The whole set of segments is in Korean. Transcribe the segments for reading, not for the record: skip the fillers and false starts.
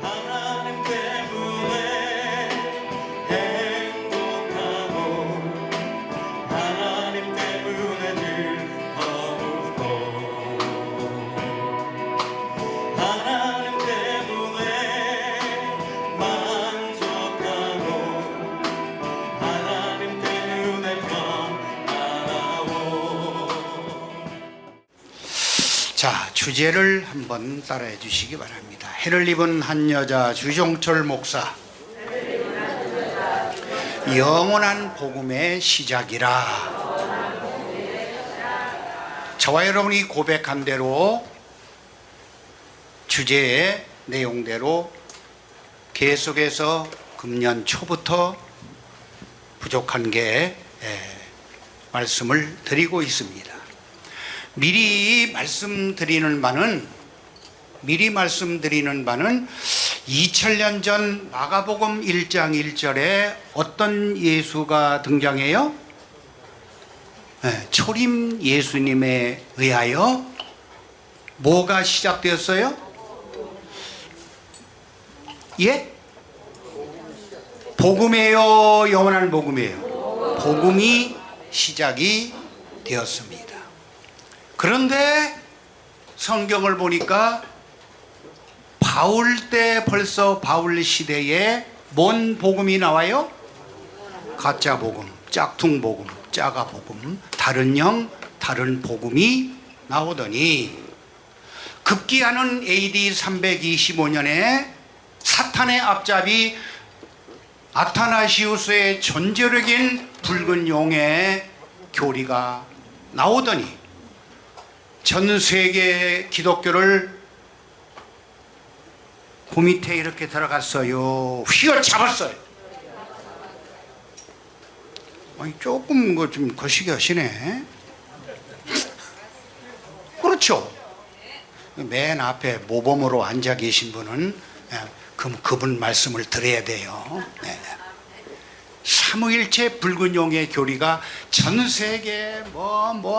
하나님 때문에 행복하고 하나님 때문에 즐겁고 하나님 때문에 만족하고 하나님 때문에 평안하고. 자, 주제를 한번 따라해 주시기 바랍니다. 해를 입은 한 여자 주종철 목사. 영원한 복음의 시작이라. 저와 여러분이 고백한 대로 주제의 내용대로 계속해서 금년 초부터 부족한 게 말씀을 드리고 있습니다. 미리 말씀드리는 바는 2000년 전 마가복음 1장 1절에 어떤 예수가 등장해요? 초림 예수님에 의하여 뭐가 시작되었어요? 예? 복음이에요? 영원한 복음이에요? 복음이 시작이 되었습니다. 그런데 성경을 보니까 바울 때 벌써 바울 시대에 뭔 복음이 나와요? 가짜 복음, 짝퉁 복음, 짜가 복음, 다른 영, 다른 복음이 나오더니 급기야는 AD 325년에 사탄의 앞잡이 아타나시우스의 존재력인 붉은 용의 교리가 나오더니 전 세계 기독교를 그 밑에 이렇게 들어갔어요. 휘어잡았어요. 아니, 조금 좀 거시기 하시네. 그렇죠. 맨 앞에 모범으로 앉아 계신 분은 그분 말씀을 들어야 돼요. 삼위일체 붉은 용의 교리가 전 세계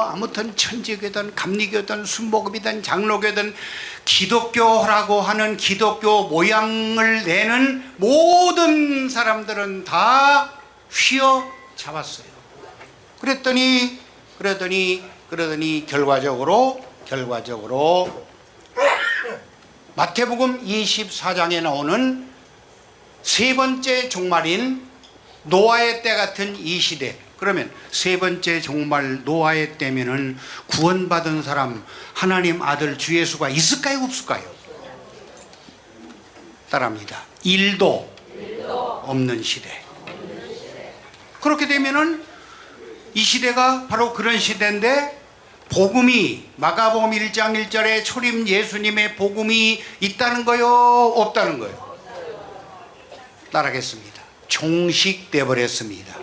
아무튼 천주교든 감리교든 순복음이든 장로교든 기독교라고 하는 기독교 모양을 내는 모든 사람들은 다 휘어잡았어요. 그러더니 결과적으로 마태복음 24장에 나오는 세 번째 종말인 노아의 때 같은 이 시대. 그러면 세 번째 종말 노아의 때면은 구원받은 사람 하나님 아들 주 예수가 있을까요, 없을까요? 따라합니다. 1도 없는 시대. 그렇게 되면은 이 시대가 바로 그런 시대인데, 복음이 마가복음 1장 1절에 초림 예수님의 복음이 있다는 거요, 없다는 거요? 따라하겠습니다. 종식돼 버렸습니다.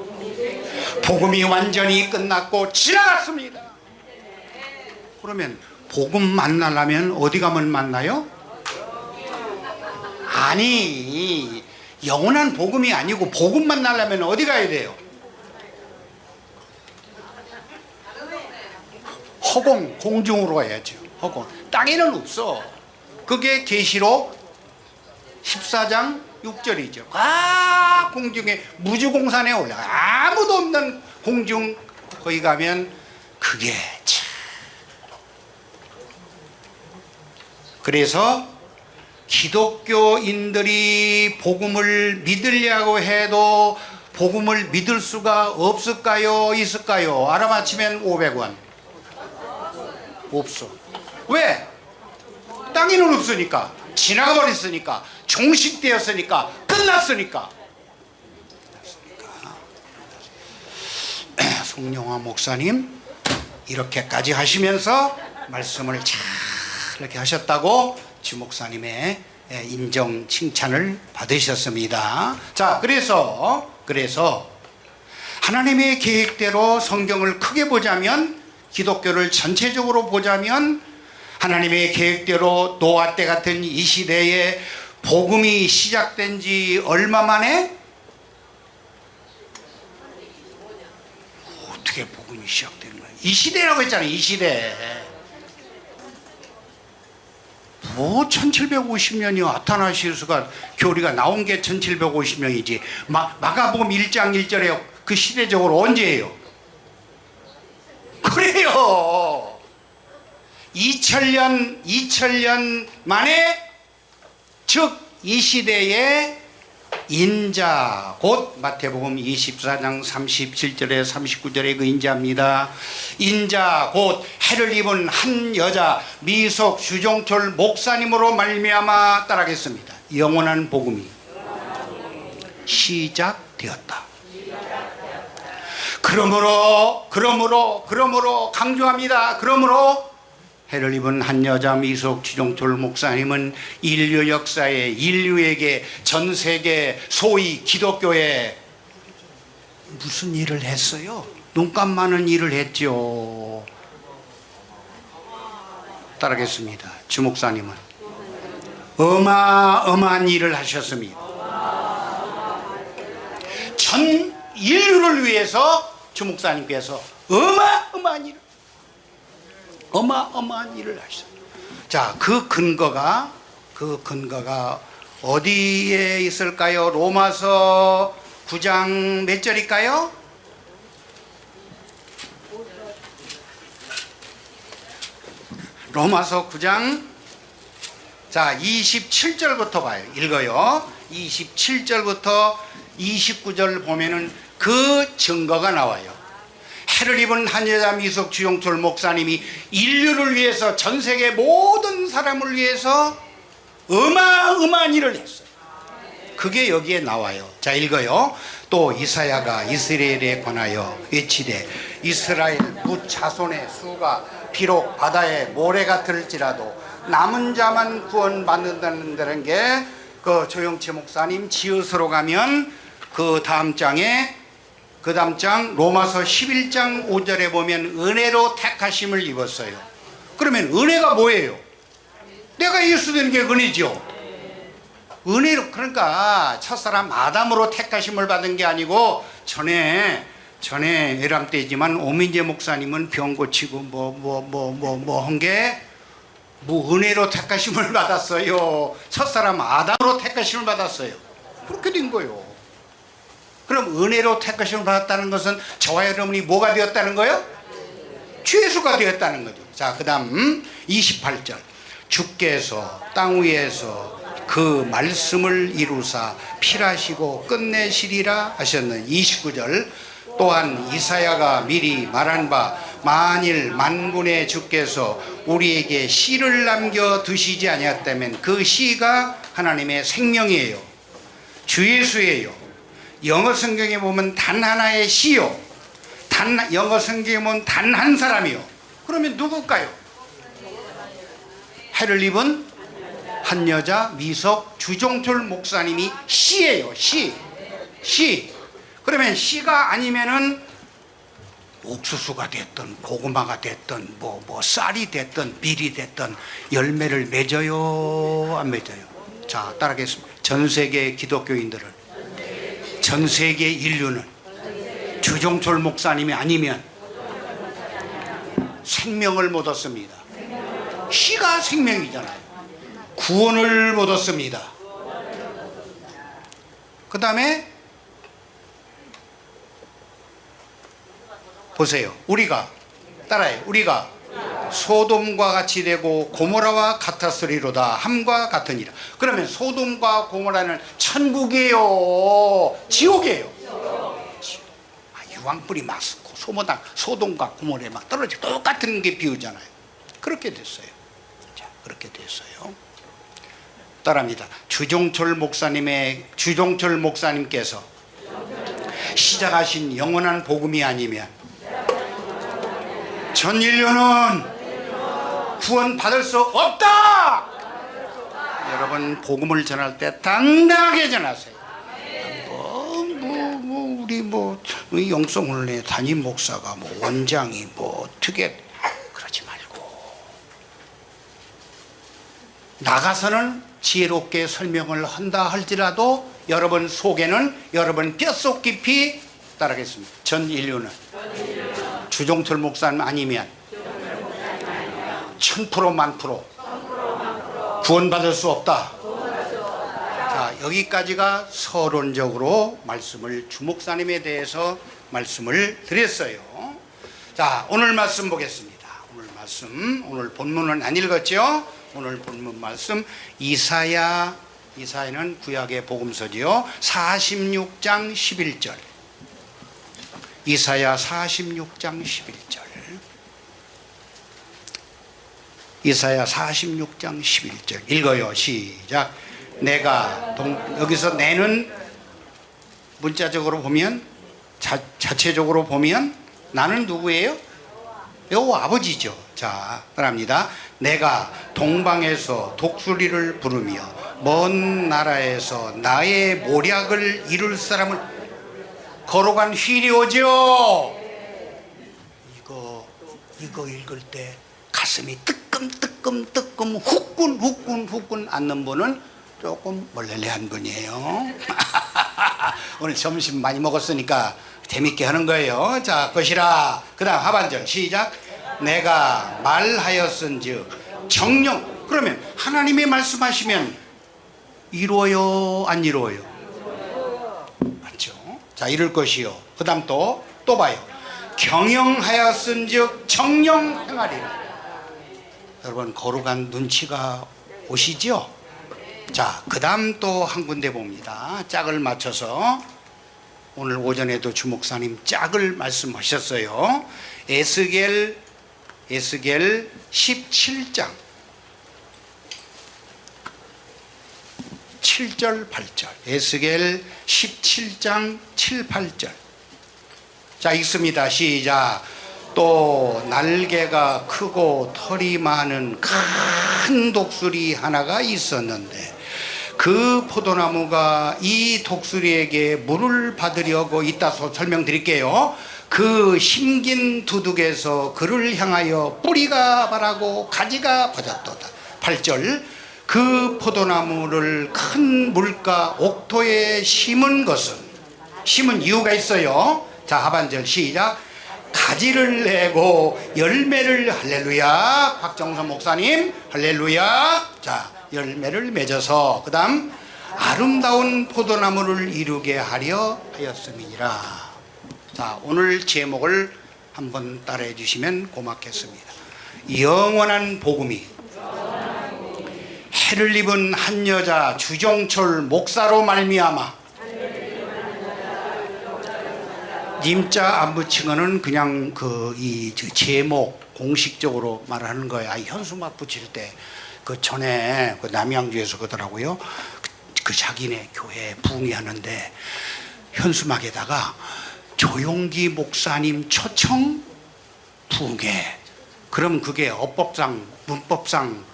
복음이 완전히 끝났고 지나갔습니다. 그러면 복음 만나려면 어디 가면 만나요? 아니, 영원한 복음이 아니고 복음 만나려면 어디 가야 돼요? 허공, 공중으로 가야죠. 허공. 땅에는 없어. 그게 계시록 14장 6절이죠. 공중에 무주공산에 올라가 아무도 없는 공중, 거기 가면 그게 참. 그래서 기독교인들이 복음을 믿으려고 해도 복음을 믿을 수가 없을까요, 있을까요? 알아맞히면 500원. 없어. 왜? 땅에는 없으니까, 지나가 버렸으니까, 종식되었으니까, 끝났으니까. 송영화 목사님 이렇게까지 하시면서 말씀을 잘 이렇게 하셨다고 주 목사님의 인정 칭찬을 받으셨습니다. 자, 그래서 하나님의 계획대로 성경을 크게 보자면, 기독교를 전체적으로 보자면 하나님의 계획대로 노아 때 같은 이 시대에 복음이 시작된 지 얼마 만에? 어떻게 복음이 시작되는 거예요? 이 시대라고 했잖아요. 이 시대. 뭐 1750년이요. 아타나시우스가 교리가 나온 게 1750년이지. 마가복음 1장 1절에 그 시대적으로 언제예요? 그래요. 2000년 만에, 즉 이 시대에 인자, 곧 마태복음 24장 37절에 39절에 그 인자입니다. 인자 곧 해를 입은 한 여자 미속 주종철 목사님으로 말미암아, 따라하겠습니다. 영원한 복음이 시작되었다. 그러므로 강조합니다. 그러므로 해를 입은 한 여자 미속 주종철 목사님은 인류 역사에, 인류에게, 전 세계 소위 기독교에 무슨 일을 했어요? 눈감 많은 일을 했죠. 따라하겠습니다. 주 목사님은 어마어마한 일을 하셨습니다. 전 인류를 위해서 주 목사님께서 어마어마한 일을 하셨어요. 자, 그 근거가 어디에 있을까요? 로마서 9장 몇 절일까요? 로마서 9장, 자 27절부터 봐요. 읽어요. 27절부터 29절 보면은 그 증거가 나와요. 해를 입은 한 여자 미속 주종철 목사님이 인류를 위해서, 전 세계 모든 사람을 위해서 어마어마한 일을 했어요. 그게 여기에 나와요. 자, 읽어요. 또 이사야가 이스라엘에 관하여 외치되 이스라엘 무 자손의 수가 비록 바다의 모래 같을지라도 남은 자만 구원받는다는 게 그 조영채 목사님 지읒으로 가면 그 다음 장 로마서 11장 5절에 보면 은혜로 택하심을 입었어요. 그러면 은혜가 뭐예요? 내가 예수 되는 게 은혜죠. 은혜로, 그러니까 첫사람 아담으로 택하심을 받은 게 아니고 전에 에람 때지만 오민재 목사님은 병 고치고 한 게 은혜로 택하심을 받았어요. 첫사람 아담으로 택하심을 받았어요. 그렇게 된 거예요. 그럼 은혜로 택하심을 받았다는 것은 저와 여러분이 뭐가 되었다는 거예요? 주 예수가 되었다는 거죠. 자, 그 다음 28절 주께서 땅 위에서 그 말씀을 이루사 필하시고 끝내시리라 하셨는 29절 또한 이사야가 미리 말한 바 만일 만군의 주께서 우리에게 씨를 남겨 두시지 아니었다면 그 씨가 하나님의 생명이에요. 주 예수예요. 영어 성경에 보면 단 하나의 씨요, 영어 성경에 보면 단 한 사람이요. 그러면 누굴까요? 해를 입은 한 여자 미석 주종철 목사님이 씨예요. 씨. 그러면 씨가 아니면은 옥수수가 됐든 고구마가 됐든 뭐 쌀이 됐든 밀이 됐든 열매를 맺어요, 안 맺어요? 자, 따라하겠습니다. 전 세계 기독교인들은, 전 세계 인류는 주종철 목사님이 아니면 생명을 못 얻습니다. 씨가 생명이잖아요. 구원을 못 얻습니다. 그 다음에 보세요. 우리가 따라해요. 우리가 소돔과 같이 되고 고모라와 같았으리로다 함과 같으니라. 그러면 소돔과 고모라는 천국이에요, 지옥이에요? 유황불이 막 소돔과 고모라에 막 떨어지고 똑같은 게 비유잖아요. 그렇게 됐어요. 자, 그렇게 됐어요. 따라합니다. 주종철 목사님께서 시작하신 영원한 복음이 아니면 전 인류는 구원 받을 수 없다. 여러분, 복음을 전할 때 당당하게 전하세요. 우리 영성훈련의 담임 목사가 원장이 어떻게 그러지 말고 나가서는 지혜롭게 설명을 한다 할지라도 여러분 속에는, 여러분 뼛속 깊이 따르겠습니다. 전 인류는 주종철 목사님 아니면 1000% 만프로 구원받을 수 없다. 자, 여기까지가 서론적으로 말씀을 주목사님에 대해서 말씀을 드렸어요. 자, 오늘 말씀 보겠습니다. 오늘 말씀, 오늘 본문은 안 읽었죠? 오늘 본문 말씀 이사야는 구약의 복음서지요. 46장 11절. 이사야 46장 11절. 이사야 46장 11절 읽어요. 시작. 여기서 내는 문자적으로 보면 자체적으로 보면 나는 누구예요? 여호와 아버지죠. 자, 따라합니다. 내가 동방에서 독수리를 부르며 먼 나라에서 나의 모략을 이룰 사람을 걸어간 휠이 오죠. 이거 읽을 때 가슴이 뜨끔뜨끔 후끈 앉는 분은 조금 멀레레한 분이에요. 오늘 점심 많이 먹었으니까 재밌게 하는 거예요. 자, 것이라. 그 다음 하반절 시작. 내가 말하였은즉 정령. 그러면 하나님이 말씀하시면 이루어요, 안 이루어요? 맞죠? 자, 이룰 것이요. 그 다음 또 봐요. 경영하였은즉 정령 행하리라. 여러분, 거룩한 눈치가 오시죠? 자, 그 다음 또 한 군데 봅니다. 짝을 맞춰서 오늘 오전에도 주목사님 짝을 말씀하셨어요. 에스겔 17장 7절 8절. 에스겔 17장 7, 8절. 자, 읽습니다. 시작. 또 날개가 크고 털이 많은 큰 독수리 하나가 있었는데 그 포도나무가 이 독수리에게 물을 받으려고 있다소 설명드릴게요. 그 심긴 두둑에서 그를 향하여 뿌리가 바라고 가지가 퍼졌도다. 8절. 그 포도나무를 큰 물가 옥토에 심은 이유가 있어요. 자, 하반절 시작. 가지를 내고 열매를 할렐루야. 박정선 목사님 할렐루야. 자, 열매를 맺어서 그 다음 아름다운 포도나무를 이루게 하려 하였음이니라. 자, 오늘 제목을 한번 따라해 주시면 고맙겠습니다. 영원한 복음이 해를 입은 한 여자 주종철 목사로 말미암아. 님자 안 붙인 거는 그냥 이 제목 공식적으로 말하는 거야. 현수막 붙일 때 그 전에 그 남양주에서 그러더라고요. 그 자기네 교회 부흥회하는데 현수막에다가 조용기 목사님 초청 부흥회. 그럼 그게 어법상 문법상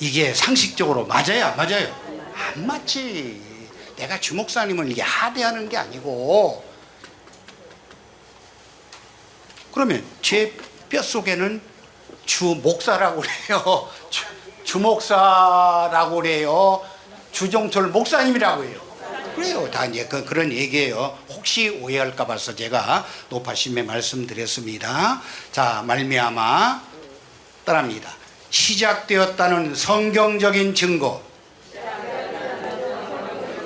이게 상식적으로 맞아요, 안 맞아요? 안 맞지. 내가 주목사님을 이게 하대하는 게 아니고. 그러면 제 뼛속에는 주목사라고 그래요. 주목사라고 그래요. 주종철 목사님이라고 해요. 그래요. 다 이제 그런 얘기예요. 혹시 오해할까 봐서 제가 높아심에 말씀드렸습니다. 자, 말미암아 따라합니다. 시작되었다는 성경적인 증거.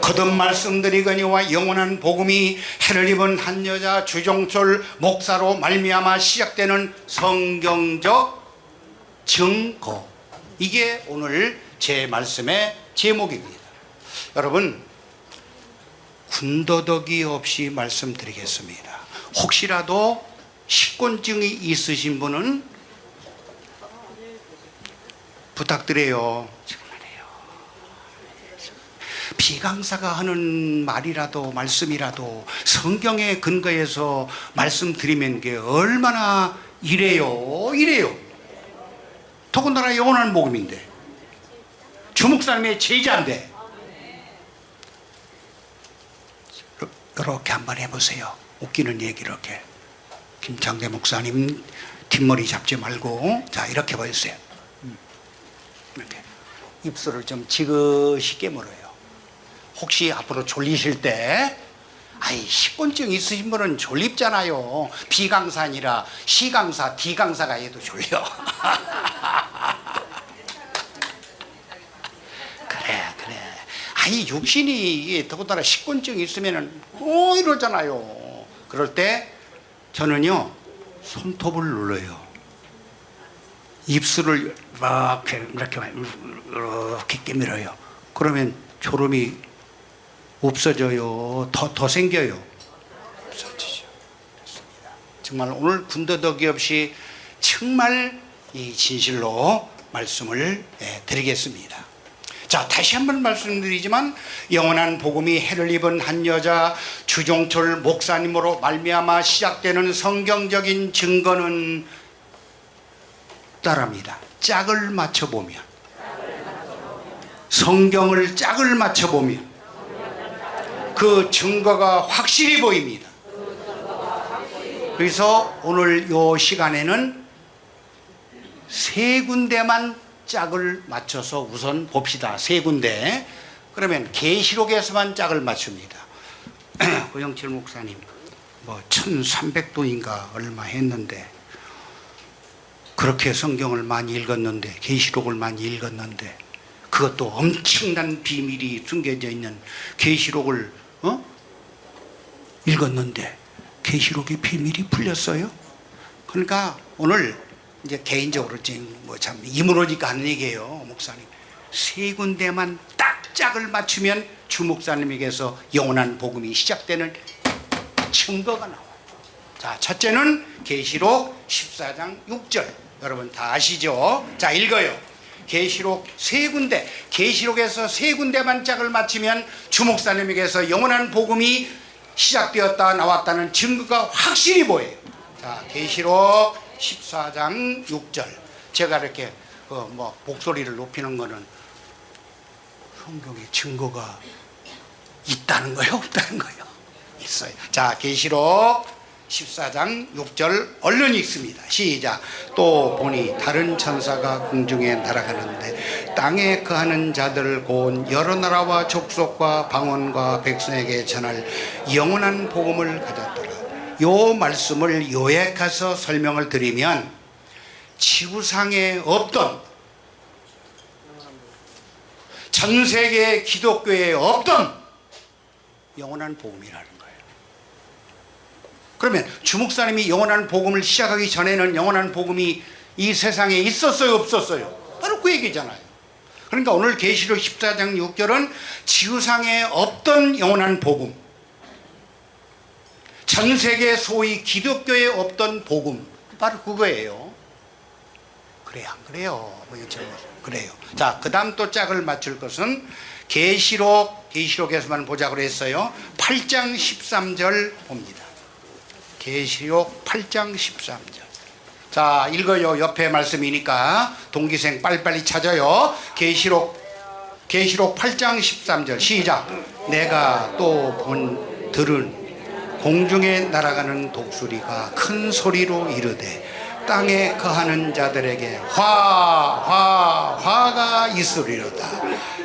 거듭 말씀드리거니와 영원한 복음이 해를 입은 한 여자 주종철 목사로 말미암아 시작되는 성경적 증거. 이게 오늘 제 말씀의 제목입니다. 여러분, 군더더기 없이 말씀드리겠습니다. 혹시라도 식곤증이 있으신 분은 부탁드려요. 정말이에요. 비강사가 하는 말이라도 말씀이라도 성경에 근거해서 말씀드리면 게 얼마나 이래요. 더군다나 영원한 복음인데 주목사님의 제자인데 이렇게 한번 해보세요. 웃기는 얘기 이렇게. 김창대 목사님 뒷머리 잡지 말고 자 이렇게 보여주세요. 이렇게 입술을 좀 지그시 깨물어요. 혹시 앞으로 졸리실 때 식곤증 있으신 분은 졸립잖아요. B강사 아니라 C강사, D강사가 해도 졸려. 아이 육신이 이게 더군다나 식곤증이 있으면은 이러잖아요. 그럴 때 저는요 손톱을 눌러요. 입술을 이렇게 깨물어요. 그러면 졸음이 없어져요. 더 생겨요. 없어지죠. 정말 오늘 군더더기 없이 정말 이 진실로 말씀을 드리겠습니다. 자, 다시 한번 말씀드리지만 영원한 복음이 해를 입은 한 여자 주종철 목사님으로 말미암아 시작되는 성경적인 증거는 따라합니다. 짝을 맞춰보면, 성경을 짝을 맞춰보면 그 증거가 확실히 보입니다. 그래서 오늘 이 시간에는 세 군데만 짝을 맞춰서 우선 봅시다. 세 군데. 그러면 계시록에서만 짝을 맞춥니다. 고영철 목사님 뭐 1300도인가 얼마 했는데 그렇게 성경을 많이 읽었는데, 계시록을 많이 읽었는데, 그것도 엄청난 비밀이 숨겨져 있는 계시록을 읽었는데 계시록의 비밀이 풀렸어요. 그러니까 오늘 이제 개인적으로 지금 뭐 참 이문호니까 하는 얘기예요. 목사님 세 군데만 딱 짝을 맞추면 주 목사님에게서 영원한 복음이 시작되는 증거가 나와요. 자, 첫째는 계시록 14장 6절. 여러분 다 아시죠? 자, 읽어요. 계시록 세 군데, 계시록에서 세 군데만 짝을 맞추면 주 목사님에게서 영원한 복음이 시작되었다 나왔다는 증거가 확실히 보여요. 자, 계시록 14장 6절. 제가 이렇게 목소리를 높이는 거는 성경에 증거가 있다는 거예요, 없다는 거예요? 있어요. 자, 계시록 14장 6절 얼른 읽습니다. 시작. 또 보니 다른 천사가 공중에 날아가는데 땅에 거하는 자들 곧 여러 나라와 족속과 방언과 백성에게 전할 영원한 복음을 가졌더라. 요 말씀을 요약해서 설명을 드리면 지구상에 없던, 전 세계 기독교에 없던 영원한 복음이라는 거예요. 그러면 주 목사님이 영원한 복음을 시작하기 전에는 영원한 복음이 이 세상에 있었어요, 없었어요? 바로 그 얘기잖아요. 그러니까 오늘 계시록 14장 6절은 지구상에 없던 영원한 복음, 전 세계 소위 기독교에 없던 복음, 바로 그거예요. 그래요, 안 그래요? 그래요. 자, 그 다음 또 짝을 맞출 것은 계시록에서만 보자고 했어요. 8장 13절 봅니다. 계시록 8장 13절. 자, 읽어요. 옆에 말씀이니까 동기생 빨리빨리 찾아요. 계시록 8장 13절 시작. 내가 또 들은 공중에 날아가는 독수리가 큰 소리로 이르되 땅에 거하는 자들에게 화가 있으리로다.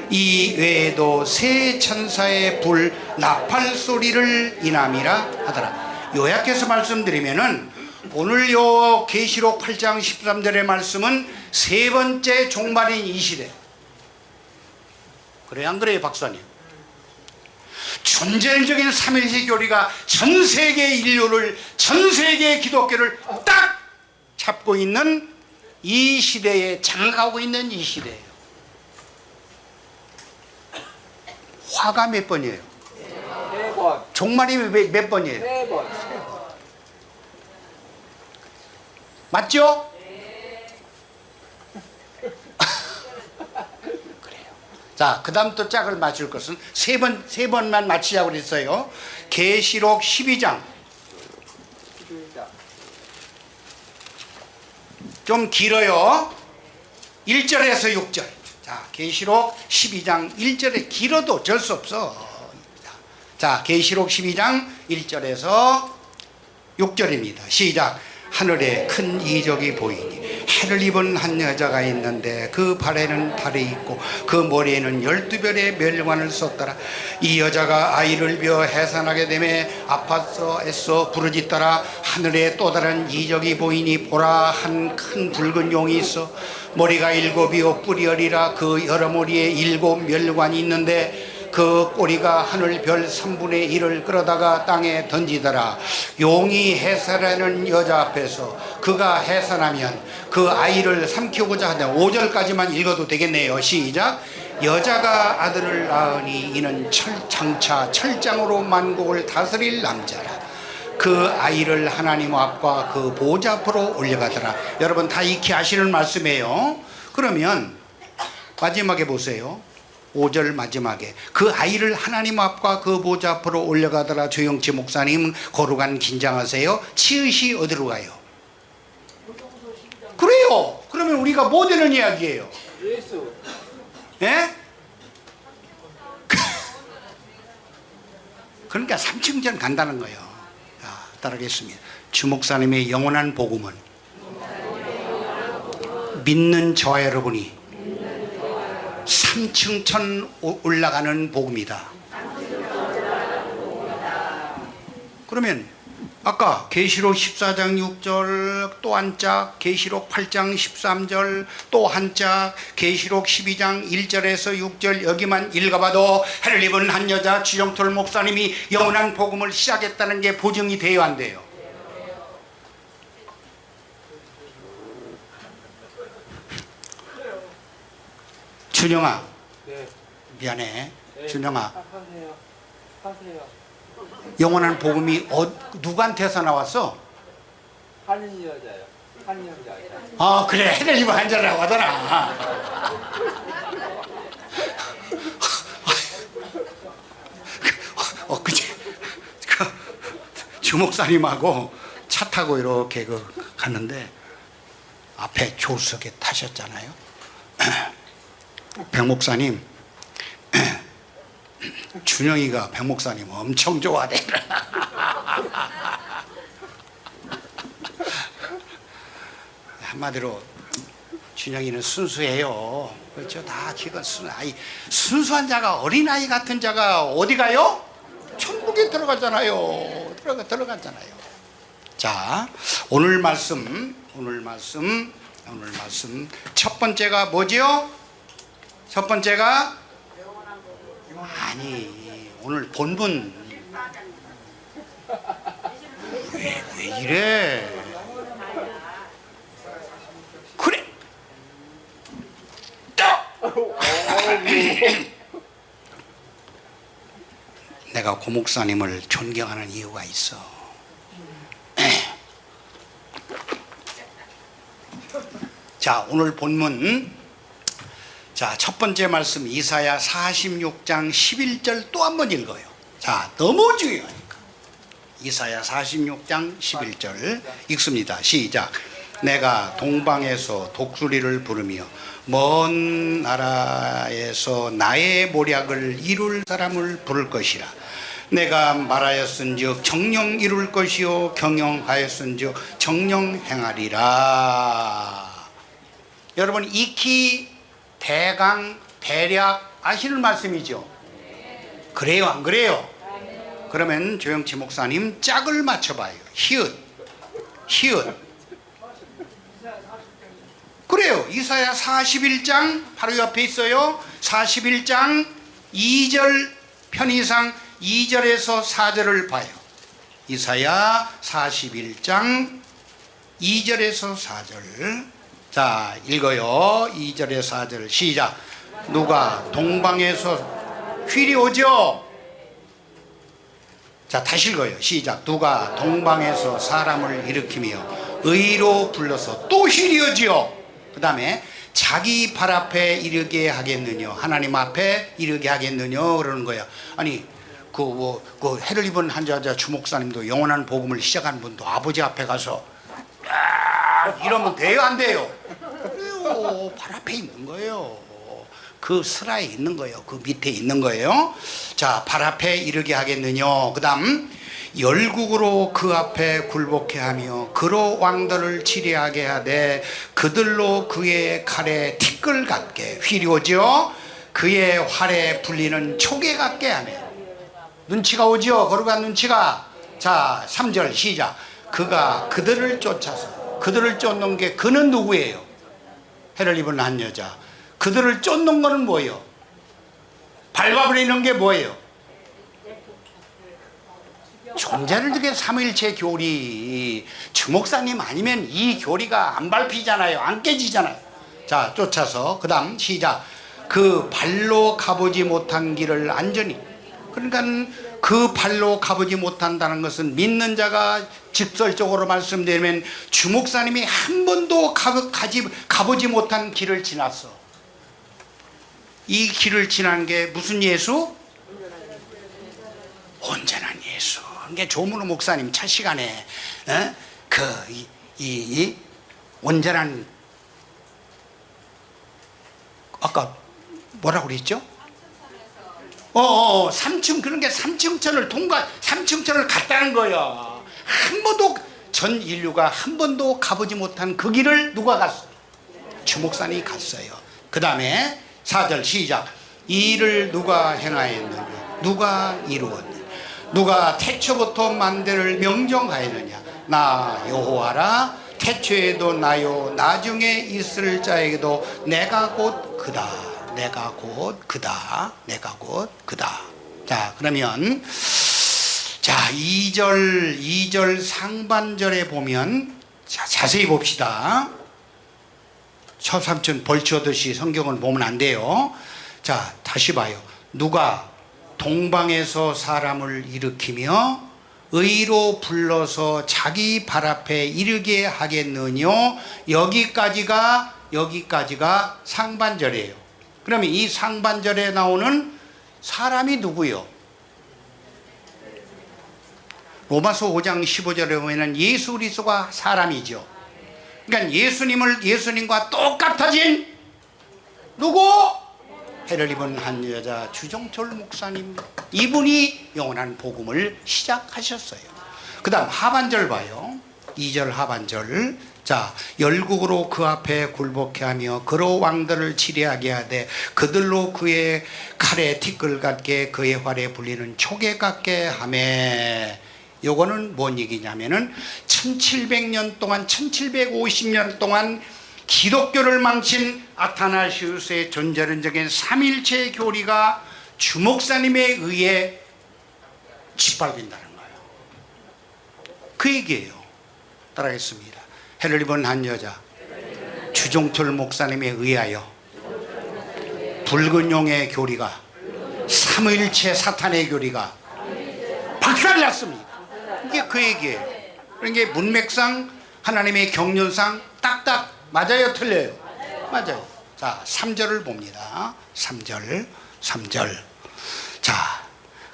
이 외에도 세 천사의 불 나팔 소리를 인함이라 하더라. 요약해서 말씀드리면은 오늘 요 계시록 8장 13절의 말씀은 세 번째 종말인 이 시대. 그래요, 안 그래요, 박사님? 존재적인 삼일체 교리가 전 세계 인류를, 전 세계 기독교를 딱 잡고 있는 이 시대에 장악하고 있는 이 시대예요. 화가 몇 번이에요? 3번. 종말이 몇 번이에요? 3번. 맞죠? 그래요. 자, 그 다음 또 짝을 맞출 것은 세 번만 맞추자고 그랬어요. 계시록 12장. 좀 길어요. 1절에서 6절. 자, 계시록 12장 1절에 길어도 어쩔 수 없어. 자, 계시록 12장 1절에서 6절입니다. 시작. 하늘에 큰 이적이 보이니 해를 입은 한 여자가 있는데 그 발에는 달이 있고 그 머리에는 12별의 멸관을 썼더라. 이 여자가 아이를 벼 해산하게 되매 아파서 애써 부르짖더라. 하늘에 또 다른 이적이 보이니 보라, 한 큰 붉은 용이 있어 머리가 7이요 뿔이 10이라 그 여러 머리에 7 멸관이 있는데 그 꼬리가 하늘 별 3분의 1을 끌어다가 땅에 던지더라. 용이 해산하는 여자 앞에서 그가 해산하면 그 아이를 삼키고자 하는 5절까지만 읽어도 되겠네요. 시작. 여자가 아들을 낳으니 이는 장차 철장으로 만국을 다스릴 남자라. 그 아이를 하나님 앞과 그 보좌 앞으로 올려가더라. 여러분 다 익히 아시는 말씀이에요. 그러면 마지막에 보세요. 5절 마지막에 그 아이를 하나님 앞과 그 보좌 앞으로 올려가더라. 조영치 목사님 거룩한 긴장하세요. 치읓이 어디로 가요? 그래요. 그러면 우리가 뭐 되는 이야기예요? 예수. 예? 그러니까 3층전 간다는 거예요. 자, 따르겠습니다. 주 목사님의 영원한 복음은 믿는 저와 여러분이 3층천 올라가는 복음이다. 그러면 아까 계시록 14장 6절 또 한 짝, 계시록 8장 13절 또 한 짝, 계시록 12장 1절에서 6절 여기만 읽어봐도 해를 입은 한 여자 주영톨 목사님이 영원한 복음을 시작했다는 게 보증이 돼요, 안 돼요? 준영아, 네. 미안해. 네. 준영아, 하세요. 하세요. 영원한 복음이 누구한테서 나왔어? 한인 여자요. 한인 여자. 아 그래, 해를 입은 한 여자라고 하더라. 그치? 주 목사님하고 차 타고 이렇게 갔는데 앞에 조수석에 타셨잖아요. 백 목사님, 준영이가 백 목사님 엄청 좋아하대. 한마디로 준영이는 순수해요. 그렇죠? 다 기가 순수한 자가, 어린아이 같은 자가 어디 가요? 천국에 들어가잖아요. 들어갔잖아요. 자, 오늘 말씀 첫 번째가 뭐지요? 첫 번째가 아니, 오늘 본문 왜 이래? 그래. 내가 고 목사님을 존경하는 이유가 있어. 자, 오늘 본문, 자, 첫 번째 말씀 이사야 46장 11절 또 한 번 읽어요. 자, 너무 중요하니까. 이사야 46장 11절 읽습니다. 시작. 내가 동방에서 독수리를 부르며 먼 나라에서 나의 모략을 이룰 사람을 부를 것이라. 내가 말하였은즉 정령 이룰 것이요 경영하였은즉 정령 행하리라. 여러분 익히 대강 대략 아시는 말씀이죠? 그래요, 안 그래요? 그러면 조영치 목사님 짝을 맞춰봐요. 히읗. 그래요. 이사야 41장 바로 옆에 있어요. 41장 2절 편의상 2절에서 4절을 봐요. 이사야 41장 2절에서 4절. 자, 읽어요. 2절에서 4절 시작. 누가 동방에서 휠이 오죠? 자, 다시 읽어요. 시작. 누가 동방에서 사람을 일으키며 의로 불러서 또 휠이 오지요. 그 다음에 자기 발 앞에 이르게 하겠느냐, 하나님 앞에 이르게 하겠느냐 그러는 거야. 아니 그 해를 입은 한 여자 주목사님도 영원한 복음을 시작한 분도 아버지 앞에 가서 이러면 돼요, 안 돼요? 그래요. 발 앞에 있는 거예요. 그 슬라에 있는 거예요. 그 밑에 있는 거예요. 자, 발 앞에 이르게 하겠느냐. 그 다음 열국으로 그 앞에 굴복해 하며 그로 왕들을 치리하게 하되 그들로 그의 칼에 티끌 같게 휠이 오죠. 그의 활에 불리는 초계 같게 하며 눈치가 오죠. 거룩한 눈치가. 자, 3절 시작. 그가 그들을 쫓아서, 그들을 쫓는 게 그는 누구예요? 해를 입은 한 여자. 그들을 쫓는 거는 뭐예요? 밟아버리는 게 뭐예요? 존재를 두게 삼위일체 교리. 주목사님 아니면 이 교리가 안 밟히잖아요. 안 깨지잖아요. 자, 쫓아서 그 다음 시작. 그 발로 가보지 못한 길을 안전히. 그러니까 그 발로 가보지 못한다는 것은 믿는 자가 직설적으로 말씀드리면 주목사님이 한 번도 가보지 못한 길을 지났어. 이 길을 지난 게 무슨 예수? 온전한 예수. 이게 조문호 목사님 첫 시간에 이 온전한, 아까 뭐라고 그랬죠? 그러니까 삼층천을 삼층천을 갔다는 거야. 한 번도 전 인류가 한 번도 가보지 못한 그 길을 누가 갔어? 주목사님이 갔어요. 그 다음에 4절 시작. 이 일을 누가 행하였느냐? 누가 이루었느냐? 누가 태초부터 만대를 명정하였느냐? 나 여호와라. 태초에도 나요, 나중에 있을 자에게도 내가 곧 그다. 내가 곧 그다. 내가 곧 그다. 자, 그러면 자 2절 상반절에 보면, 자, 자세히 봅시다. 처삼촌 벌치오듯이 성경을 보면 안 돼요. 자, 다시 봐요. 누가 동방에서 사람을 일으키며 의로 불러서 자기 발 앞에 이르게 하겠느뇨? 여기까지가 상반절이에요. 그러면 이 상반절에 나오는 사람이 누구요? 로마서 5장 15절에 보면 예수 그리스도가 사람이죠. 그러니까 예수님과 똑같아진 누구? 해를 입은 한 여자 주종철 목사님, 이분이 영원한 복음을 시작하셨어요. 그 다음 하반절 봐요. 2절 하반절. 자, 열국으로 그 앞에 굴복해 하며 그로 왕들을 치리하게 하되 그들로 그의 칼에 티끌 같게 그의 활에 불리는 초계 같게 하매. 요거는 뭔 얘기냐면은 1700년 동안 1750년 동안 기독교를 망친 아타나시우스의 전자론적인 삼일체 교리가 주목사님에 의해 짓밟힌다는 거예요. 그 얘기예요. 따라하겠습니다. 해를 입은 한 여자 주종철 목사님에 의하여 붉은 용의 교리가, 삼위일체 사탄의 교리가 박살났습니다. 이게 그 얘기예요. 그러니까 문맥상 하나님의 경륜상 딱딱 맞아요, 틀려요? 맞아요. 자, 3절을 봅니다. 3절. 자,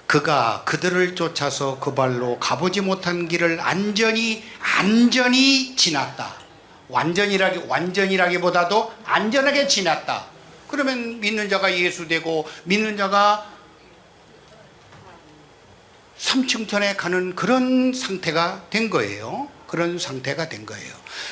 그가 그들을 쫓아서 그 발로 가보지 못한 길을 안전히 지났다. 완전이라기보다도 안전하게 지났다. 그러면 믿는 자가 예수 되고 믿는 자가 삼층천에 가는 그런 상태가 된 거예요.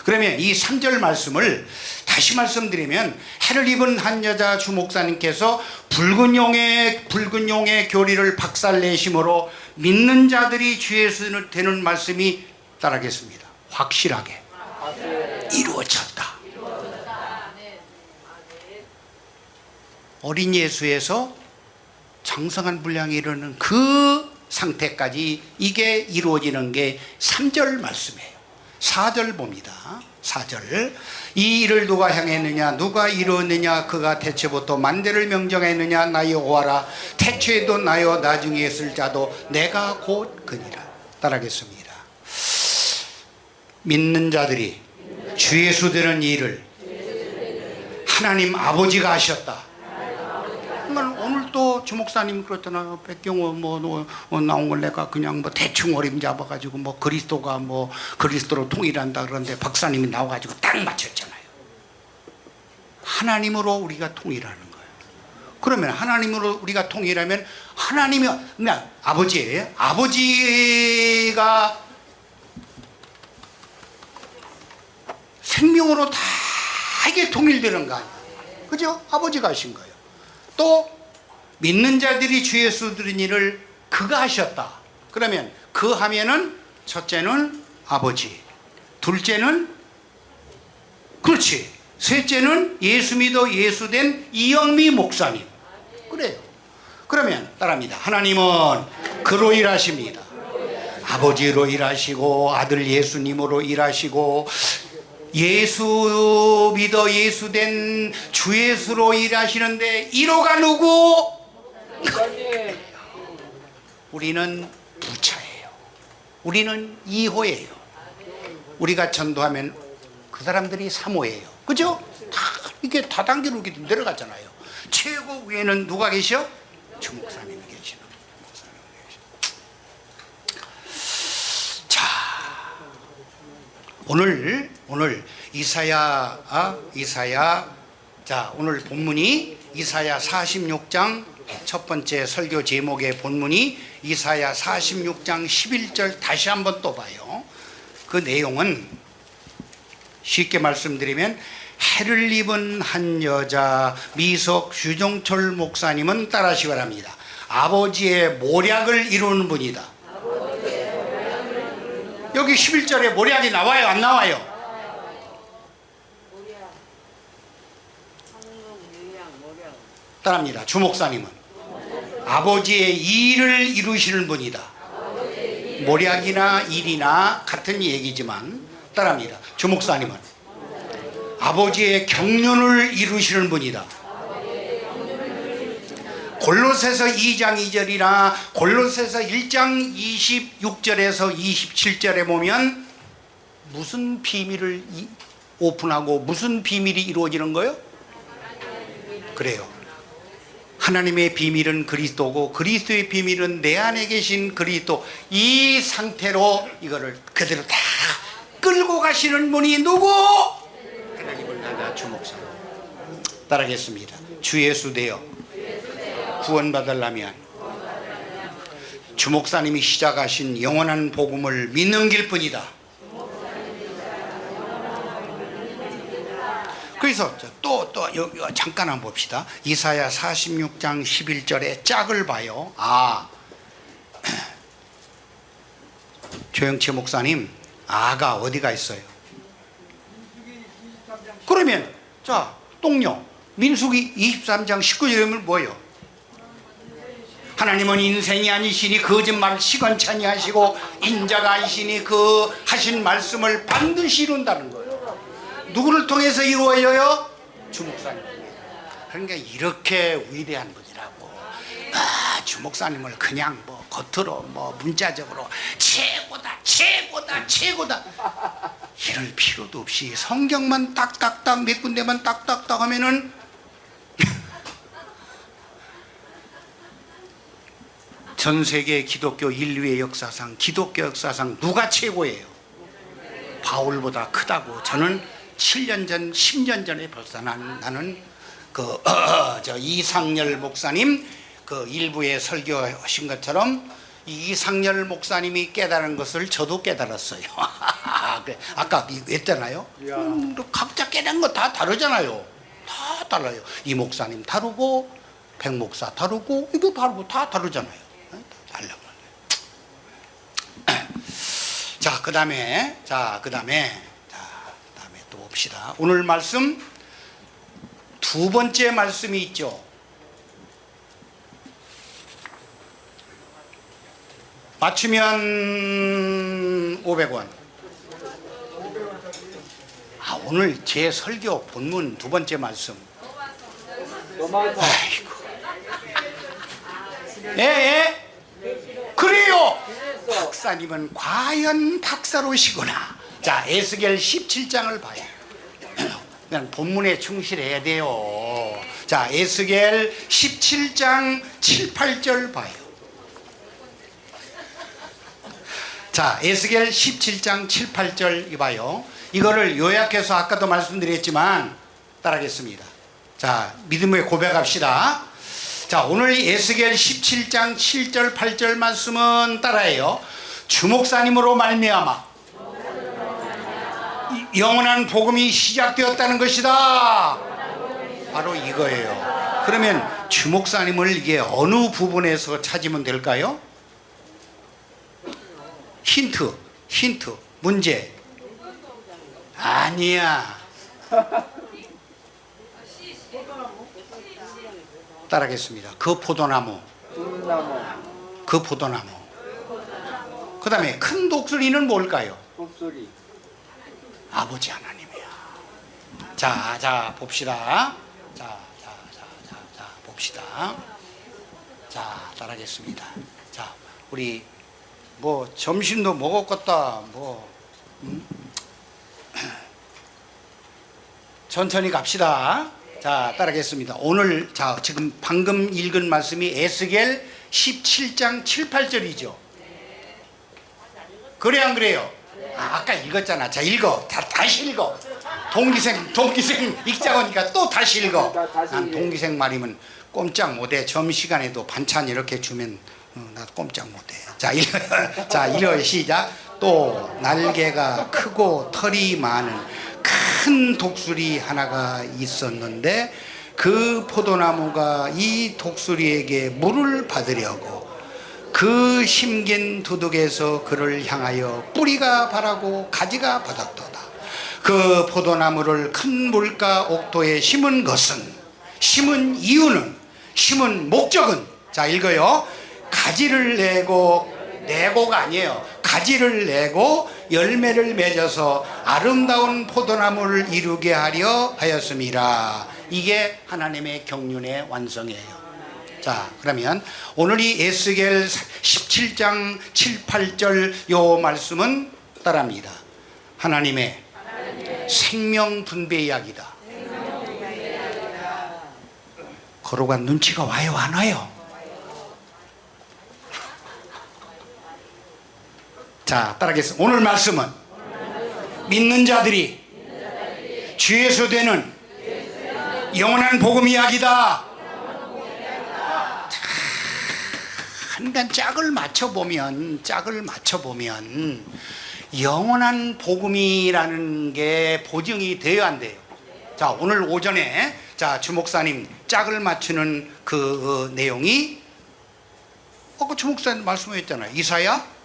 그러면 이 3절 말씀을 다시 말씀드리면, 해를 입은 한 여자 주목사님께서 붉은 용의 교리를 박살내심으로 믿는 자들이 주 예수 되는 말씀이, 따라하겠습니다, 확실하게 이루어졌다. 어린 예수에서 장성한 분량에 이르는 그 상태까지 이게 이루어지는 게 3절 말씀이에요. 4절 봅니다. 4절. 이 일을 누가 행했느냐? 누가 이루었느냐? 그가 태초부터 만대를 명정했느냐? 나 여호와라. 태초에도 나요, 나중에 있을 자도 내가 곧 그니라. 따라하겠습니다. 믿는 자들이 주 예수 되는 일을 하나님 아버지가 하셨다. 오늘 또 주목사님 그렇잖아요. 백경호 나온 걸 내가 그냥 대충 어림 잡아가지고 그리스도로 통일한다 그러는데 박사님이 나와가지고 딱 맞췄잖아요. 하나님으로 우리가 통일하는 거예요. 그러면 하나님으로 우리가 통일하면 하나님이 그냥 아버지예요. 아버지가 생명으로 다 이게 통일되는 거 아니에요. 그죠? 아버지가 하신 거예요. 또 믿는 자들이 주 예수 들은 일을 그가 하셨다. 그러면 그 하면은 첫째는 아버지, 둘째는 그렇지, 셋째는 예수 믿어 예수 된 이영미 목사님. 그래요. 그러면 따라합니다. 하나님은 그로 일하십니다. 아버지로 일하시고 아들 예수님으로 일하시고 예수 믿어 예수 된 주 예수로 일하시는데 1호가 누구? 목사님. 우리는 부차예요. 우리는 2호예요. 우리가 전도하면 그 사람들이 3호예요. 그죠? 다 이게 다단계로 이렇게 내려갔잖아요. 최고 위에는 누가 계셔? 주 목사님이 계시는. 자, 오늘 이사야 자, 오늘 본문이 이사야 46장 첫 번째 설교 제목의 본문이 이사야 46장 11절 다시 한번 또 봐요. 그 내용은 쉽게 말씀드리면 해를 입은 한 여자 미석 주종철 목사님은 따라하시기 바랍니다. 아버지의 모략을 이루는 분이다. 여기 11절에 모략이 나와요, 안 나와요? 따라합니다. 주 목사님은 아버지의 일을 이루시는 분이다. 모략이나 일이나 같은 얘기지만 따라합니다. 주 목사님은 아버지의 경륜을 이루시는 분이다. 골로새서 2장 2절이나 골로새서 1장 26절에서 27절에 보면 무슨 비밀을 오픈하고 무슨 비밀이 이루어지는 거예요? 그래요. 하나님의 비밀은 그리스도고 그리스도의 비밀은 내 안에 계신 그리스도, 이 상태로 이거를 그대로 다 끌고 가시는 분이 누구? 하나님을 나가 주 목사. 따라하겠습니다. 주 예수 되어 구원받으려면 주 목사님이 시작하신 영원한 복음을 믿는 길뿐이다. 그래서 또 잠깐 한번 봅시다. 이사야 46장 11절의 짝을 봐요. 조영채 목사님 아가 어디가 있어요? 그러면 자 똥요 민수기 23장 19절이면 뭐예요? 하나님은 인생이 아니시니 거짓말 시건찮이 하시고 인자가 아니시니 그 하신 말씀을 반드시 이룬다는 거예요. 누구를 통해서 이루어져요? 주 목사님. 그러니까 이렇게 위대한 분이라고. 주 목사님을 그냥 뭐 겉으로 뭐 문자적으로 최고다 이럴 필요도 없이 성경만 딱딱딱 몇 군데만 딱딱딱 하면은 전 세계 기독교 인류의 역사상 기독교 역사상 누가 최고예요? 바울보다 크다고. 저는 7년 전 10년 전에 벌써 나는 저 이상열 목사님 그 일부에 설교하신 것처럼 이상열 목사님이 깨달은 것을 저도 깨달았어요. 아까 했잖아요. 각자 깨달은 거 다 다르잖아요. 다 달라요. 이 목사님 다르고 백 목사 다르고 이거 다르고 다 다르잖아요. 달라요. 자, 그다음에 또 봅시다. 오늘 말씀 두 번째 말씀이 있죠. 맞추면 500원. 오늘 제 설교 본문 두 번째 말씀. 아이고. 예. 그래요. 박사님은 과연 박사로시구나. 자, 에스겔 17장을 봐요. 그냥 본문에 충실해야 돼요. 자, 에스겔 17장 7, 8절 봐요. 자, 에스겔 17장 7, 8절 봐요. 이거를 요약해서 아까도 말씀드렸지만 따라하겠습니다. 자, 믿음의 고백합시다. 자, 오늘 에스겔 17장 7절 8절 말씀은 따라해요. 주 목사님으로 말미암아 영원한 복음이 시작되었다는 것이다. 바로 이거예요. 그러면 주 목사님을 이게 어느 부분에서 찾으면 될까요? 힌트 문제 아니야. 따라하겠습니다. 그 포도나무 묵나무, 그 포도나무. 그 다음에 큰 독수리는 뭘까요? 독수리, 아버지 하나님이야. 자, 봅시다. 자, 봅시다. 자, 따라하겠습니다. 자, 우리 뭐 점심도 먹었겠다. 천천히 갑시다. 자, 따라하겠습니다. 오늘 지금 방금 읽은 말씀이 에스겔 17장 7, 8절이죠. 그래 안 그래요? 아까 읽었잖아. 자, 읽어. 다시 읽어. 동기생 읽자고니까 또 다시 읽어. 난 동기생 말이면 꼼짝 못해. 점심시간에도 반찬 이렇게 주면 나 꼼짝 못해. 자, 읽어. 시작. 또 날개가 크고 털이 많은 큰 독수리 하나가 있었는데 그 포도나무가 이 독수리에게 물을 받으려고 그 심긴 두둑에서 그를 향하여 뿌리가 바라고 가지가 바닥도다. 그 포도나무를 큰 물가 옥토에 심은 이유는, 심은 목적은, 자 읽어요. 가지를 내고가 아니에요. 가지를 내고 열매를 맺어서 아름다운 포도나무를 이루게 하려 하였음이라. 이게 하나님의 경륜의 완성이에요. 자, 그러면 오늘 이 에스겔 17장 7, 8절 요 말씀은 따라합니다. 하나님의 생명 분배 이야기다. 거룩한 눈치가 와요, 안 와요? 자, 따라하겠습니다. 오늘 말씀은 믿는 자들이 주에서 되는 영원한 복음 이야기다. 한간 짝을 맞춰보면 영원한 복음이라는 게 보증이 돼야 안 돼요. 자, 오늘 오전에 주목사님 짝을 맞추는 그 내용이 그 주목사님 말씀하셨잖아요. 이사야?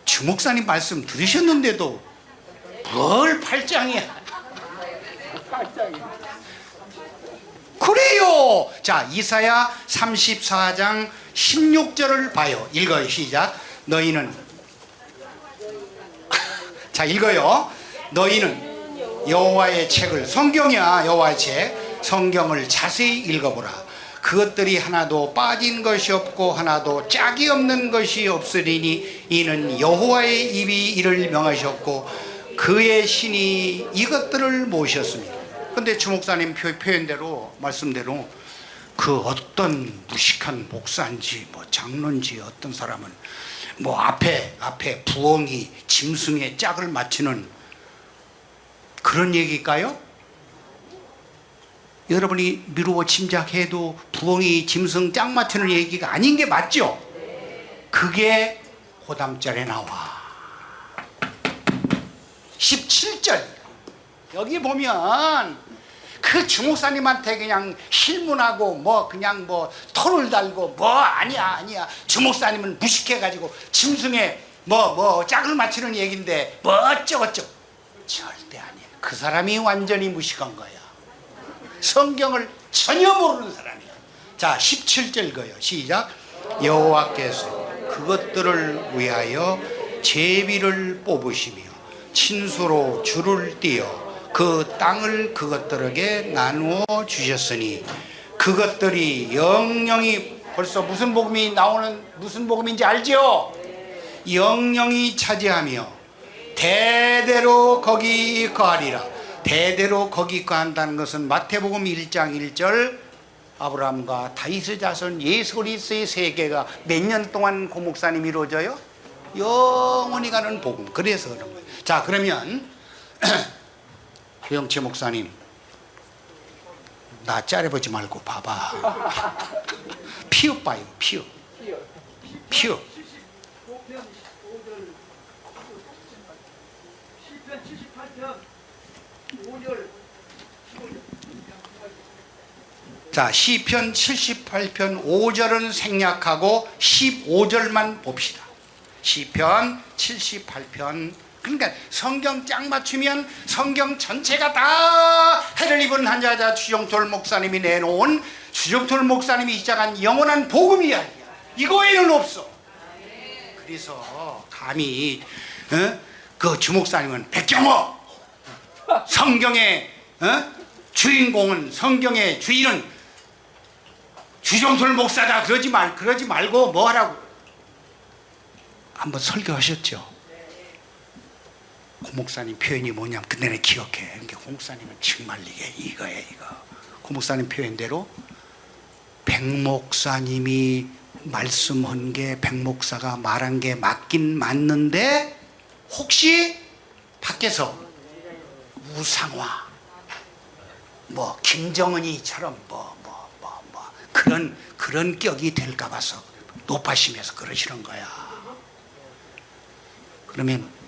주목사님 말씀 들으셨는데도 뭘 8장이야? 그래요. 자, 이사야 34장 16절을 봐요. 읽어요. 시작. 너희는 자, 읽어요. 너희는 여호와의 책을, 성경이야, 여호와의 책, 성경을 자세히 읽어보라. 그것들이 하나도 빠진 것이 없고 하나도 짝이 없는 것이 없으리니 이는 여호와의 입이 이를 명하셨고 그의 신이 이것들을 모셨습니다. 근데 주목사님 표현대로, 말씀대로 그 어떤 무식한 목사인지 장로인지 어떤 사람은 앞에 부엉이 짐승의 짝을 맞추는 그런 얘기일까요? 여러분이 미루어 짐작해도 부엉이 짐승 짝 맞추는 얘기가 아닌 게 맞죠? 그게 고담절에 나와. 17절 여기 보면 그 주목사님한테 그냥 실문하고 그냥 토를 달고 아니야 주목사님은 무식해가지고 짐승에 짝을 맞추는 얘긴데 어쩌고 절대 아니야. 그 사람이 완전히 무식한 거야. 성경을 전혀 모르는 사람이야. 자, 17절 거요. 시작. 여호와께서 그것들을 위하여 제비를 뽑으시며 친수로 줄을 띄어 그 땅을 그것들에게 나누어 주셨으니 그것들이 영영이, 벌써 무슨 복음인지 알죠? 영영이 차지하며 대대로 거기 거하리라. 대대로 거기 거한다는 것은 마태복음 1장 1절 아브라함과 다윗의 자손 예수 그리스도의 세계가 몇 년 동안 고목사님이 이루어져요? 영원히 가는 복음. 그래서 그런 거예요. 자, 그러면 효영채 목사님, 나 째려보지 말고 봐봐. 피어 봐요. 피어. 자, 시편 78편 5절은 생략하고 15절만 봅시다. 시편 78편 그러니까 성경 짝 맞추면 성경 전체가 다 해를 입은 한 여자 주정철 목사님이 내놓은 주정철 목사님이 시작한 영원한 복음 이야기야. 이거 외에는 없어. 그래서 감히 그 주목사님은 백경호 성경의 주인공은 성경의 주인은 주정철 목사다 그러지 말고 뭐 하라고 한번 설교하셨죠. 고 목사님 표현이 뭐냐면 근데 내 기억해. 그러니까 고 목사님은 정말 이거 고 목사님 표현대로 백 목사님이 말씀한 게 백 목사가 말한 게 맞긴 맞는데 혹시 밖에서 우상화 뭐 김정은이처럼 그런 격이 될까 봐서 높아심에서 그러시는 거야. 그러면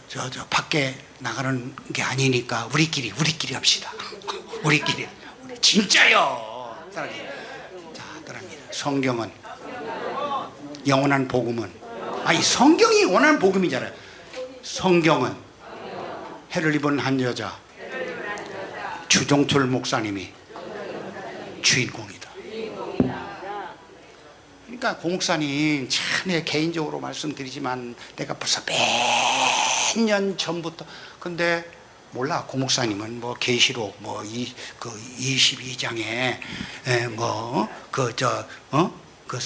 저 밖에 나가는 게 아니니까 우리끼리 합시다. 우리끼리 진짜요. 사랑해. 자, 따라합니다. 성경은 영원한 복음은 아니 성경이 영원한 복음이잖아요. 성경은 해를 입은 한 여자 주정철 목사님이 주인공이다. 그러니까 고 목사님 참 내 개인적으로 말씀드리지만 내가 벌써 몇 년 전부터 근데 몰라 고 목사님은 뭐 계시록 뭐 그 22장에 그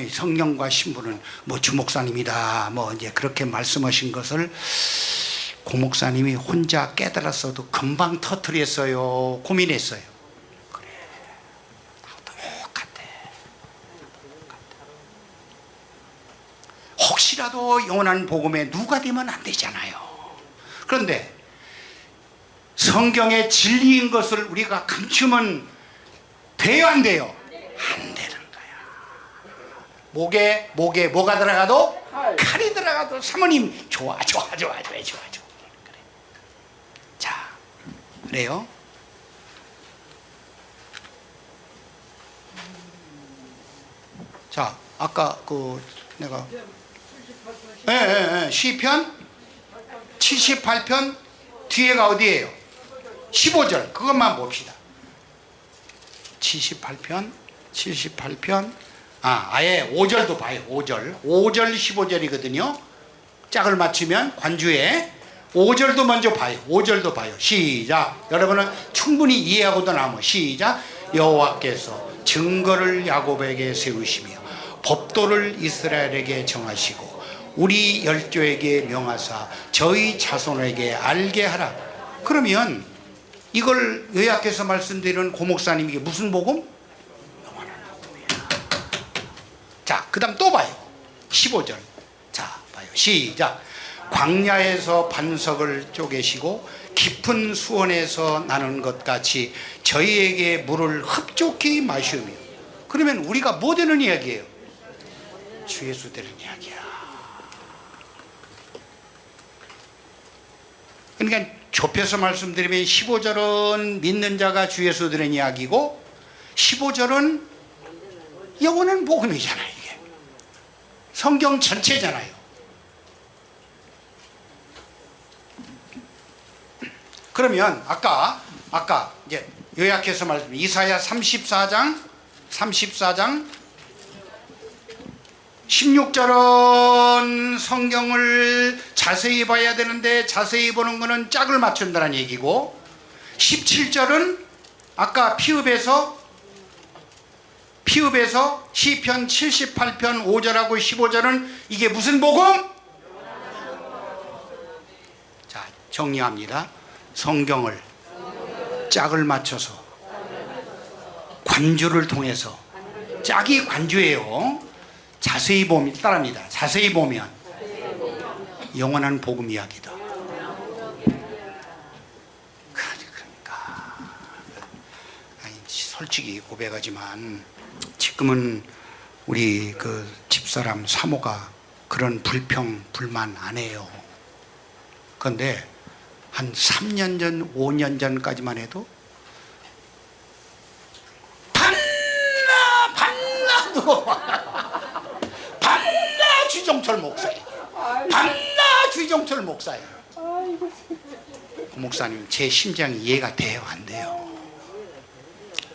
성령과 신부는 뭐 주 목사님이다 뭐 이제 그렇게 말씀하신 것을 고 목사님이 혼자 깨달았어도 금방 터뜨렸어요. 고민했어요. 그래 똑같아. 혹시라도 영원한 복음에 누가 되면 안 되잖아요. 그런데 성경의 진리인 것을 우리가 감추면 돼요 안 돼요? 안 되는 거야. 목에 뭐가 들어가도 칼이 들어가도 사모님 좋아. 그래. 자, 그래요. 자, 아까 내가 시편 78편 뒤에가 어디예요? 15절 그것만 봅시다. 78편 아예 5절도 봐요. 5절 15절이거든요. 짝을 맞추면 관주에 5절도 먼저 봐요. 5절도 봐요. 시작. 여러분은 충분히 이해하고도 남아. 시작. 여호와께서 증거를 야곱에게 세우시며 법도를 이스라엘에게 정하시고 우리 열조에게 명하사 저희 자손에게 알게 하라. 그러면 이걸 요약해서 말씀드리는 고 목사님 이게 무슨 복음? 영원한 복음이야. 자, 그 다음 또 봐요. 15절. 자, 봐요. 시작. 광야에서 반석을 쪼개시고 깊은 수원에서 나는 것 같이 저희에게 물을 흡족히 마시며. 그러면 우리가 뭐 되는 이야기예요? 주 예수 되는 이야기야. 그러니까 좁혀서 말씀드리면 15절은 믿는 자가 주 예수 되는 이야기고 15절은 영원한 복음이잖아요. 이게 성경 전체잖아요. 그러면 아까 이제 요약해서 말씀 이사야 34장 16절은 성경을 자세히 봐야 되는데 자세히 보는 거는 짝을 맞춘다는 얘기고 17절은 아까 피읍에서 시편 78편 5절하고 15절은 이게 무슨 복음? 자, 정리합니다. 성경을 짝을 맞춰서 관주를 통해서 짝이 관주예요. 자세히 보면 따라합니다. 자세히 보면 영원한 복음 이야기다. 그러니까 솔직히 고백하지만 지금은 우리 그 집사람 사모가 그런 불평 불만 안 해요. 그런데 한 3년 전 5년 전까지만 해도 반나 주정철 목사님 반나 주정철 목사예요. 그 목사님 제 심장이 이해가 돼요, 안 돼요?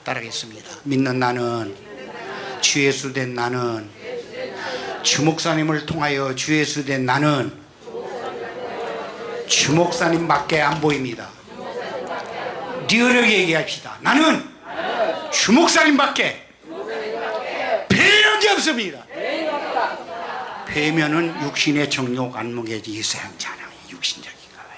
따라하겠습니다. 믿는 나는, 주 예수 된 나는, 주 목사님을 통하여 주 예수 된 나는 주 목사님밖에 안 보입니다. 리얼하게 얘기합시다. 나는 주 목사님밖에 배역이 없습니다. 배면은 육신의 정욕 안목의 이세양 자랑, 육신적인가 봐요.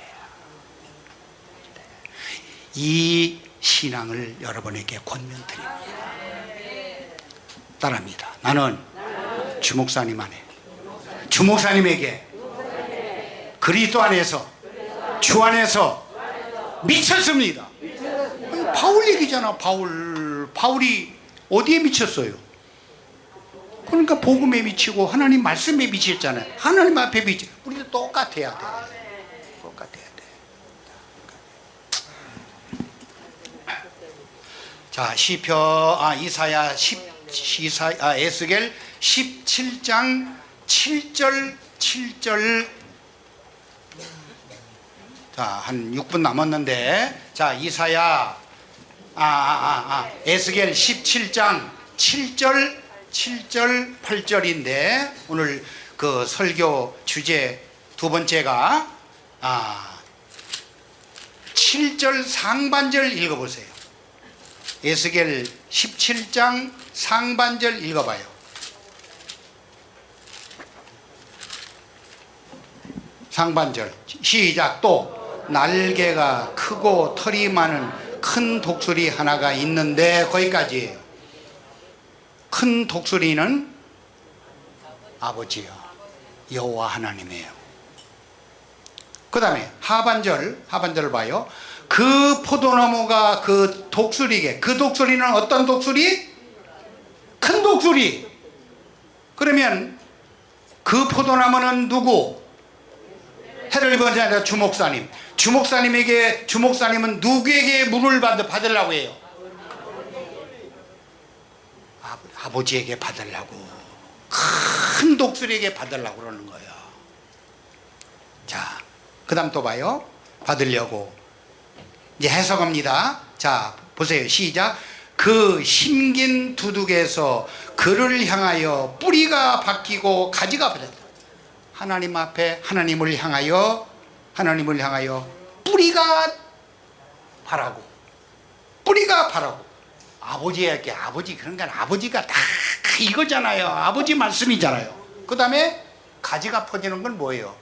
이 신앙을 여러분에게 권면드립니다. 따라합니다. 나는 주 목사님 안에, 주 목사님에게, 그리스도 안에서, 주 안에서 미쳤습니다. 바울 얘기잖아. 바울이 어디에 미쳤어요? 그러니까 복음에 미치고 하나님 말씀에 미쳤잖아요. 하나님 앞에 미치. 우리도 똑같아야 돼. 똑같아야 돼. 자, 에스겔 17장 7절. 자, 한 6분 남았는데, 자, 에스겔 17장 7절 8절인데 오늘 그 설교 주제 두 번째가 7절 상반절 읽어보세요. 에스겔 17장 상반절 읽어봐요. 상반절 시작. 또 날개가 크고 털이 많은 큰 독수리 하나가 있는데, 거기까지예요. 큰 독수리는 아버지요, 여호와 하나님이에요. 그 다음에 하반절을 봐요. 그 포도나무가 그 독수리에게, 그 독수리는 어떤 독수리? 큰 독수리. 그러면 그 포도나무는 누구? 해를 번지하는 주목사님. 주목사님은 누구에게 물을 받으려고 해요? 아버지에게 받으려고, 큰 독수리에게 받으려고 그러는 거예요. 자, 그 다음 또 봐요. 받으려고. 이제 해석합니다. 자, 보세요. 시작. 그 심긴 두둑에서 그를 향하여 뿌리가 바뀌고 가지가 바뀌었다. 하나님 앞에 하나님을 향하여 뿌리가 바라고 아버지에게, 그러니까 아버지가 다 이거잖아요. 아버지 말씀이잖아요. 그 다음에 가지가 퍼지는 건 뭐예요?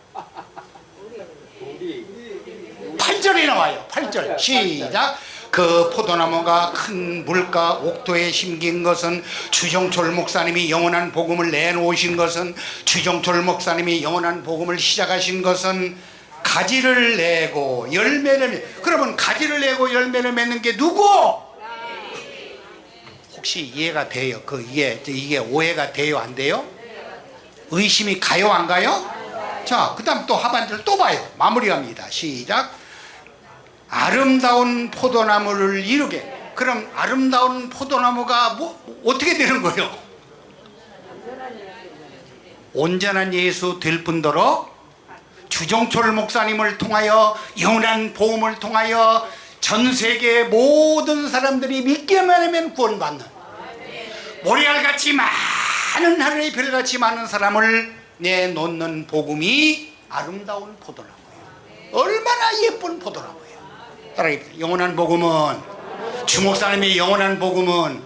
8절에 나와요. 8절 시작. 그 포도나무가 큰 물가 옥토에 심긴 것은, 주정철 목사님이 영원한 복음을 내놓으신 것은, 주정철 목사님이 영원한 복음을 시작하신 것은 가지를 내고 열매를. 그러면 가지를 내고 열매를 맺는 게 누구? 혹시 이해가 돼요? 이게 오해가 돼요, 안 돼요? 의심이 가요, 안 가요? 자, 그 다음 또 하반절 또 봐요. 마무리합니다. 시작. 아름다운 포도나무를 이루게. 그럼 아름다운 포도나무가 어떻게 되는 거예요? 온전한 예수 될 뿐더러 주정철 목사님을 통하여, 영원한 복음을 통하여 전 세계 모든 사람들이 믿기만 하면 구원받는, 모래알같이 많은, 하늘의 별같이 많은 사람을 내놓는 복음이 아름다운 포도나무예요. 얼마나 예쁜 포도나무예요. 따라합니다. 영원한 복음은, 주목사님의 영원한 복음은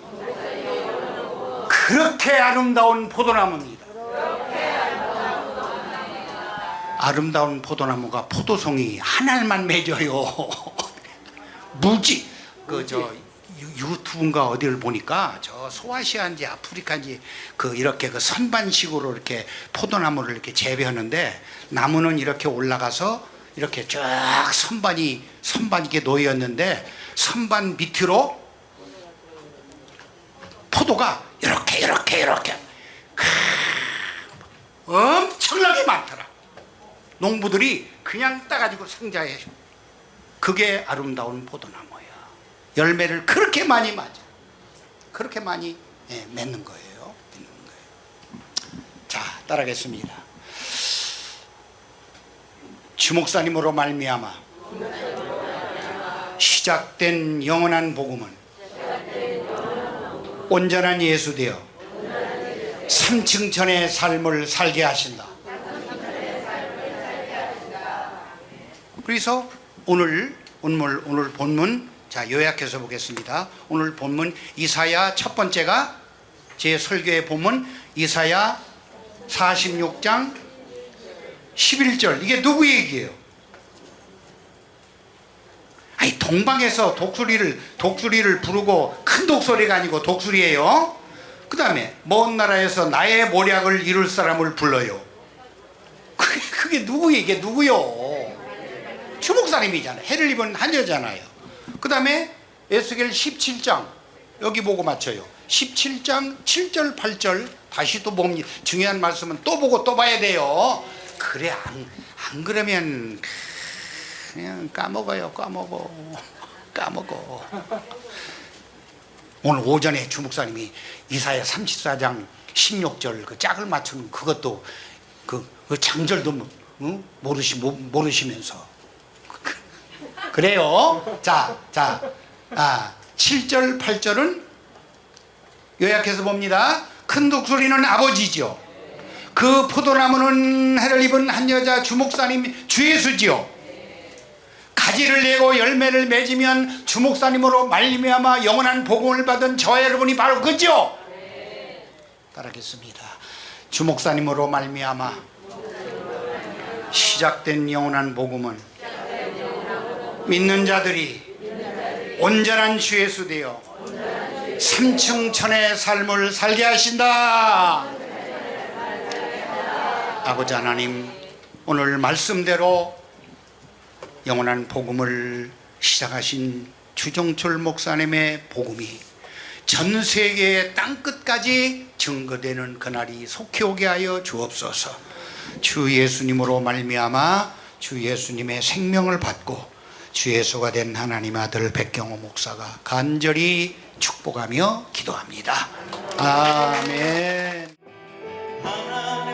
그렇게 아름다운 포도나무입니다. 아름다운 포도나무가 포도송이 하나만 맺어요. 무지. 유튜브인가 어디를 보니까 저 소아시아인지 아프리카인지 이렇게 선반식으로 이렇게 포도나무를 이렇게 재배하는데, 나무는 이렇게 올라가서 이렇게 쫙 선반이 이렇게 놓였는데, 선반 밑으로 포도가 이렇게 엄청나게 많더라. 농부들이 그냥 따가지고 상자에. 그게 아름다운 포도나무야. 열매를 그렇게 많이 맞아. 그렇게 많이 맺는 거예요. 자, 따라하겠습니다. 주목사님으로 말미암아 시작된 영원한 복음은 온전한 예수 되어 삼층천의 삶을 살게 하신다. 그래서 오늘 본문, 자 요약해서 보겠습니다. 오늘 본문 이사야 첫 번째가 제 설교의 본문 이사야 46장 11절. 이게 누구 얘기예요? 아니 동방에서 독수리를 부르고 큰 독소리가 아니고 독수리예요. 그 다음에 먼 나라에서 나의 모략을 이룰 사람을 불러요. 그게 누구예요? 이게 누구요? 주목사님이잖아요. 해를 입은 한여자잖아요. 그 다음에 에스겔 17장 여기 보고 맞춰요. 17장 7절 8절 다시 또 봅니다. 중요한 말씀은 또 보고 또 봐야 돼요. 그래 안 그러면 그냥 까먹어요. 까먹어. 오늘 오전에 주목사님이 이사야 34장 16절 그 짝을 맞추는 그것도 그 장절도 모르시면서 그래요. 자 7절 8절은 요약해서 봅니다. 큰 독수리는 아버지죠. 그 포도나무는 해를 입은 한 여자 주목사님 주 예수지요. 가지를 내고 열매를 맺으면 주목사님으로 말미암아 영원한 복음을 받은 저와 여러분이 바로 그죠? 따라하겠습니다. 주목사님으로 말미암아 시작된 영원한 복음은 믿는 자들이 온전한 주 예수 되어 삼층천의 삶을 살게 하신다. 아버지 하나님, 오늘 말씀대로 영원한 복음을 시작하신 주정철 목사님의 복음이 전 세계의 땅끝까지 증거되는 그날이 속히 오게 하여 주옵소서. 주 예수님으로 말미암아 주 예수님의 생명을 받고 주 예수가 된 하나님 아들 백경호 목사가 간절히 축복하며 기도합니다. 아멘. 하나님